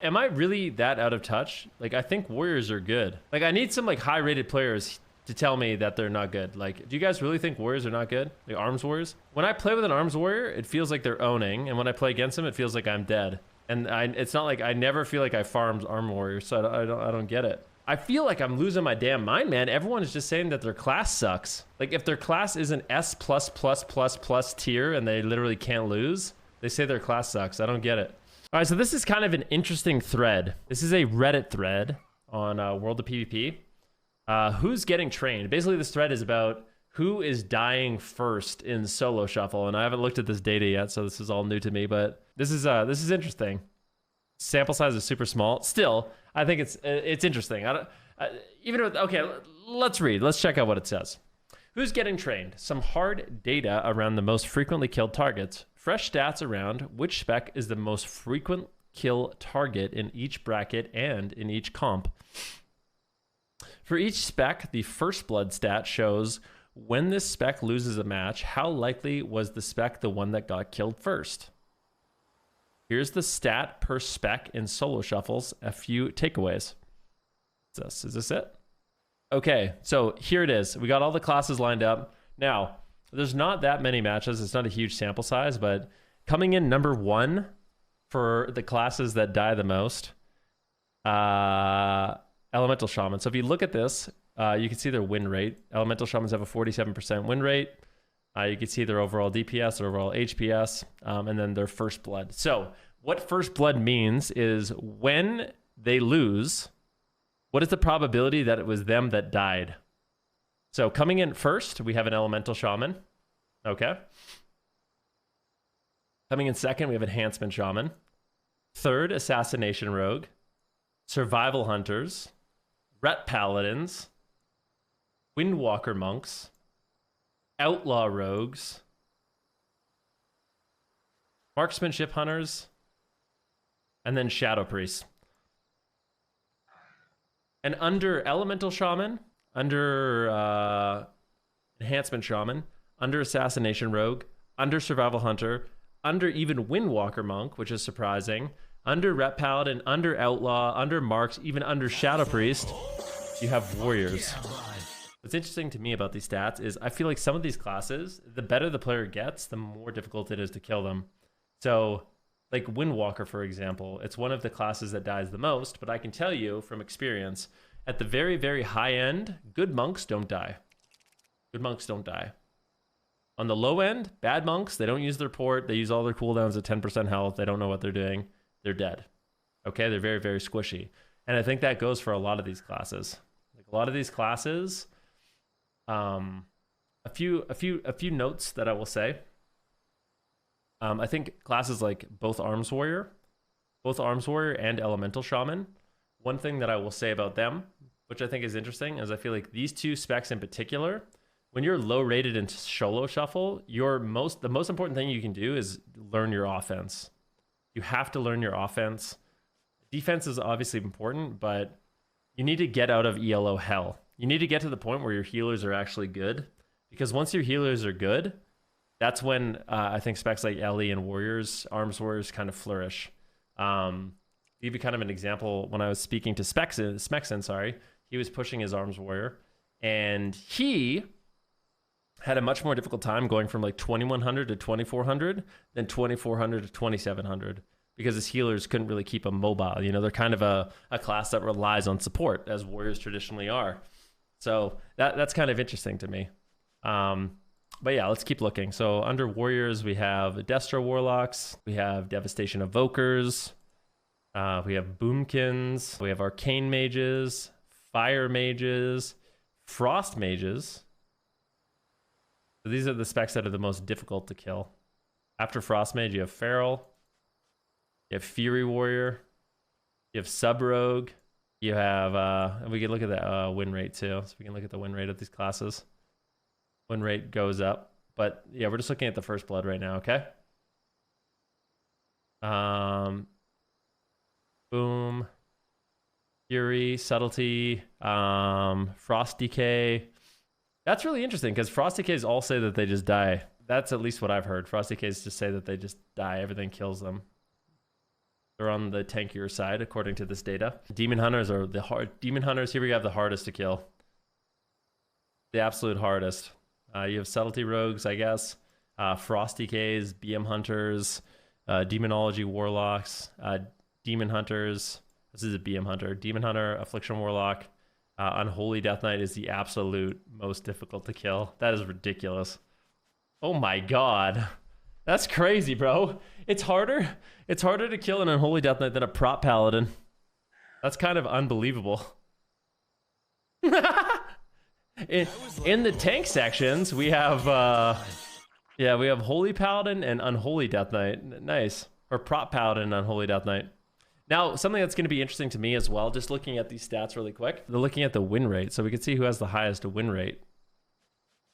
Am I really that out of touch? Like, I think warriors are good. Like, I need some like high rated players to tell me that they're not good. Like, do you guys really think warriors are not good? Like arms warriors? When I play with an arms warrior, it feels like they're owning, and when I play against them, it feels like I'm dead. And it's not like I never feel like I farmed arm warriors, so I don't get it. I feel like I'm losing my damn mind, man. Everyone is just saying that their class sucks. Like, if their class is an S++++ tier and they literally can't lose, they say their class sucks. I don't get it. All right, so this is kind of an interesting thread. This is a Reddit thread on World of PvP. Who's getting trained? Basically, this thread is about who is dying first in solo shuffle, and I haven't looked at this data yet, so this is all new to me. But this is interesting. Sample size is super small. Still, I think it's interesting. Okay, let's read. Let's check out what it says. Who's getting trained? Some hard data around the most frequently killed targets. Fresh stats around which spec is the most frequent kill target in each bracket and in each comp. For each spec, the first blood stat shows when this spec loses a match, how likely was the spec the one that got killed first? Here's the stat per spec in solo shuffles. A few takeaways. Is this it? Okay, so here it is. We got all the classes lined up. Now, there's not that many matches. It's not a huge sample size, but coming in number 1 for the classes that die the most, Elemental Shaman. So if you look at this, you can see their win rate. Elemental Shamans have a 47% win rate. You can see their overall DPS, their overall HPS, and then their first blood. So what first blood means is when they lose, what is the probability that it was them that died? So coming in first, we have an Elemental Shaman. Okay. Coming in second, we have Enhancement Shaman. Third, Assassination Rogue. Survival Hunters. Ret Paladins. Windwalker Monks. Outlaw Rogues. Marksmanship Hunters. And then Shadow Priests. And under Elemental Shaman, under Enhancement Shaman, under Assassination Rogue, under Survival Hunter, under even Windwalker Monk, which is surprising, under Ret Paladin, under Outlaw, under Marks, even under Shadow Priest, you have Warriors. What's interesting to me about these stats is I feel like some of these classes, the better the player gets, the more difficult it is to kill them. So, like Windwalker, for example, it's one of the classes that dies the most, but I can tell you from experience, at the very, very high end, good monks don't die. Good monks don't die. On the low end, bad monks, they don't use their port, they use all their cooldowns at 10% health, they don't know what they're doing, they're dead. Okay, they're very, very squishy. And I think that goes for a lot of these classes. Like a lot of these classes, a few notes that I will say. I think classes like both Arms Warrior and Elemental Shaman, one thing that I will say about them, which I think is interesting, is I feel like these two specs in particular, when you're low rated in solo shuffle, the most important thing you can do is learn your offense. You have to learn your offense. Defense is obviously important, but you need to get out of ELO hell. You need to get to the point where your healers are actually good, because once your healers are good, that's when I think specs like Ellie and Arms Warriors kind of flourish. Give you kind of an example, when I was speaking to Smexen, he was pushing his Arms Warrior, and he had a much more difficult time going from like 2100 to 2400 than 2400 to 2700, because his healers couldn't really keep him mobile. You know, they're kind of a class that relies on support, as Warriors traditionally are. So that's kind of interesting to me. But yeah, let's keep looking. So under Warriors, we have Destro Warlocks, we have Devastation Evokers, we have Boomkins, we have Arcane Mages, Fire Mages, Frost Mages. So these are the specs that are the most difficult to kill. After Frost Mage, you have Feral, you have Fury Warrior, you have Sub Rogue, you have, and we can look at the win rate too. So we can look at the win rate of these classes. Win rate goes up, but yeah, we're just looking at the first blood right now, okay? Boom, Fury, Subtlety, Frost Decay. That's really interesting, because Frost Decays all say that they just die. That's at least what I've heard. Frost Decays just say that they just die, everything kills them. They're on the tankier side, according to this data. Demon Hunters are the hard. Demon Hunters, here we have the hardest to kill. The absolute hardest. You have Subtlety Rogues, I guess. Frosty K's, BM Hunters, Demonology Warlocks, Demon Hunters. This is a BM Hunter. Demon Hunter, Affliction Warlock. Unholy Death Knight is the absolute most difficult to kill. That is ridiculous. Oh my god. That's crazy, bro. It's harder to kill an Unholy Death Knight than a Prop Paladin. That's kind of unbelievable. in the tank sections, we have we have Holy Paladin and Unholy Death Knight. Nice. Or Prop Paladin and Unholy Death Knight. Now, something that's going to be interesting to me as well, just looking at these stats really quick, they're looking at the win rate. So we can see who has the highest win rate.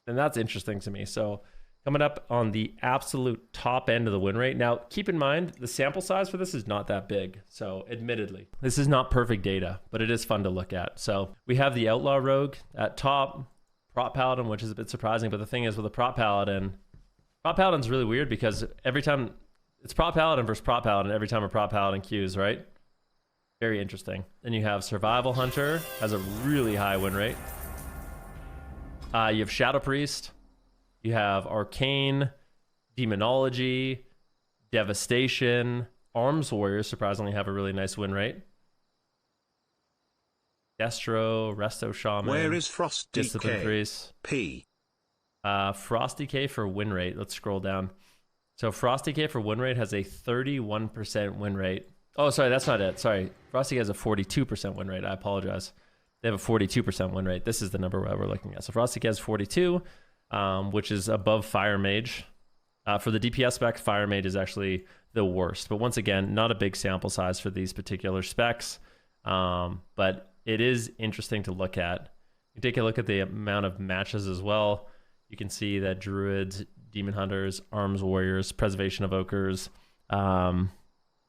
And that's interesting to me. So coming up on the absolute top end of the win rate. Now, keep in mind, the sample size for this is not that big. So admittedly, this is not perfect data, but it is fun to look at. So we have the Outlaw Rogue at top, Prop Paladin, which is a bit surprising. But the thing is with a Prop Paladin's really weird because every time it's Prop Paladin versus Prop Paladin every time a Prop Paladin queues, right? Very interesting. Then you have Survival Hunter, has a really high win rate. You have Shadow Priest. You have Arcane, Demonology, Devastation. Arms Warriors surprisingly have a really nice win rate. Destro, Resto Shaman. Where is Frosty Discipline K? Priest. P. Frosty K for win rate. Let's scroll down. So Frosty K for win rate has a 31% win rate. Oh, sorry, that's not it. Sorry. Frosty K has a 42% win rate. I apologize. They have a 42% win rate. This is the number we're looking at. So Frosty K has 42, which is above Fire Mage. For the DPS spec, Fire Mage is actually the worst. But once again, not a big sample size for these particular specs. But it is interesting to look at. You take a look at the amount of matches as well. You can see that Druids, Demon Hunters, Arms Warriors, Preservation Evokers,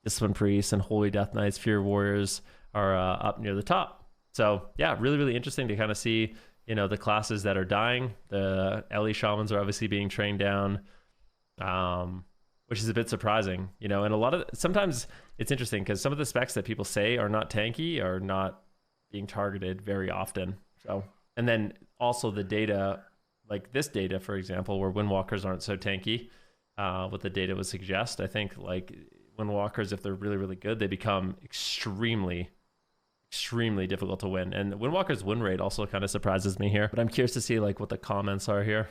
Discipline Priests, and Holy Death Knights, Fear Warriors are up near the top. So yeah, really, really interesting to kind of see, you know, the classes that are dying. The LE Shamans are obviously being trained down, which is a bit surprising, you know, and a lot of, sometimes it's interesting because some of the specs that people say are not tanky are not being targeted very often. So, and then also the data, like this data, for example, where Windwalkers aren't so tanky, what the data would suggest. I think like Windwalkers, if they're really, really good, they become extremely difficult to win. And Windwalker's win rate also kind of surprises me here. But I'm curious to see like what the comments are here.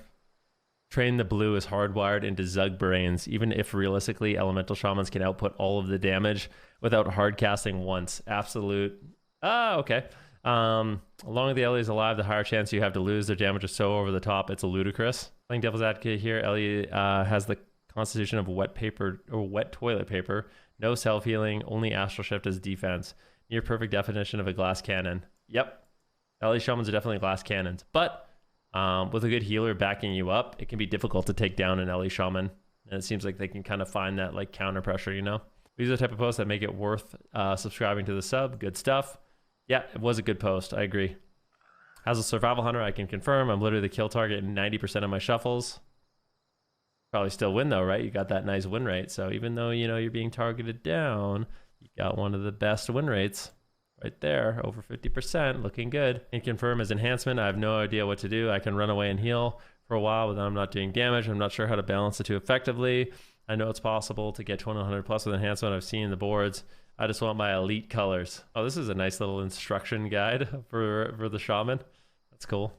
Train the Blue is hardwired into Zug brains, even if realistically Elemental Shamans can output all of the damage without hard casting once. Absolute. Okay. Longer the Ellie is alive, the higher chance you have to lose. Their damage is so over the top, it's ludicrous. Playing devil's advocate here, Ellie has the constitution of wet paper or wet toilet paper. No self healing, only astral shift as defense. Near perfect definition of a glass cannon. Yep, Ellie Shamans are definitely glass cannons, but with a good healer backing you up, it can be difficult to take down an Ellie Shaman. And it seems like they can kind of find that like counter pressure, you know. These are the type of posts that make it worth subscribing to the sub. Good stuff. Yeah, it was a good post. I agree. As a survival hunter, I can confirm I'm literally the kill target in 90% of my shuffles. Probably still win though, right? You got that nice win rate. So even though, you know, you're being targeted down, you got one of the best win rates right there, over 50%, looking good. And confirm as enhancement, I have no idea what to do. I can run away and heal for a while, but then I'm not doing damage. I'm not sure how to balance the two effectively. I know it's possible to get 2100 plus with enhancement. I've seen the boards. I just want my elite colors. Oh, this is a nice little instruction guide for the shaman. That's cool.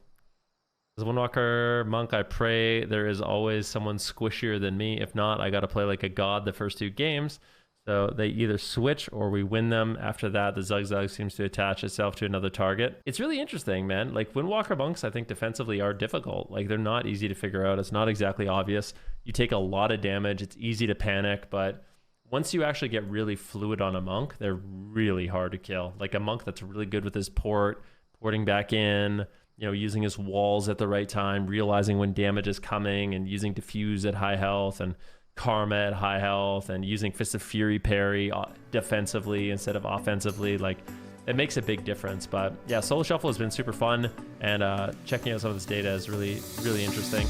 As a Windwalker monk, I pray there is always someone squishier than me. If not, I got to play like a god the first two games. So they either switch or we win them. After that, the Zug seems to attach itself to another target. It's really interesting, man. Like Windwalker monks, I think defensively are difficult. Like they're not easy to figure out. It's not exactly obvious. You take a lot of damage. It's easy to panic, but once you actually get really fluid on a monk, they're really hard to kill. Like a monk that's really good with his porting back in, you know, using his walls at the right time, realizing when damage is coming and using diffuse at high health and karma at high health and using Fist of Fury parry defensively instead of offensively. Like it makes a big difference. But yeah, Solo Shuffle has been super fun, and checking out some of this data is really, really interesting.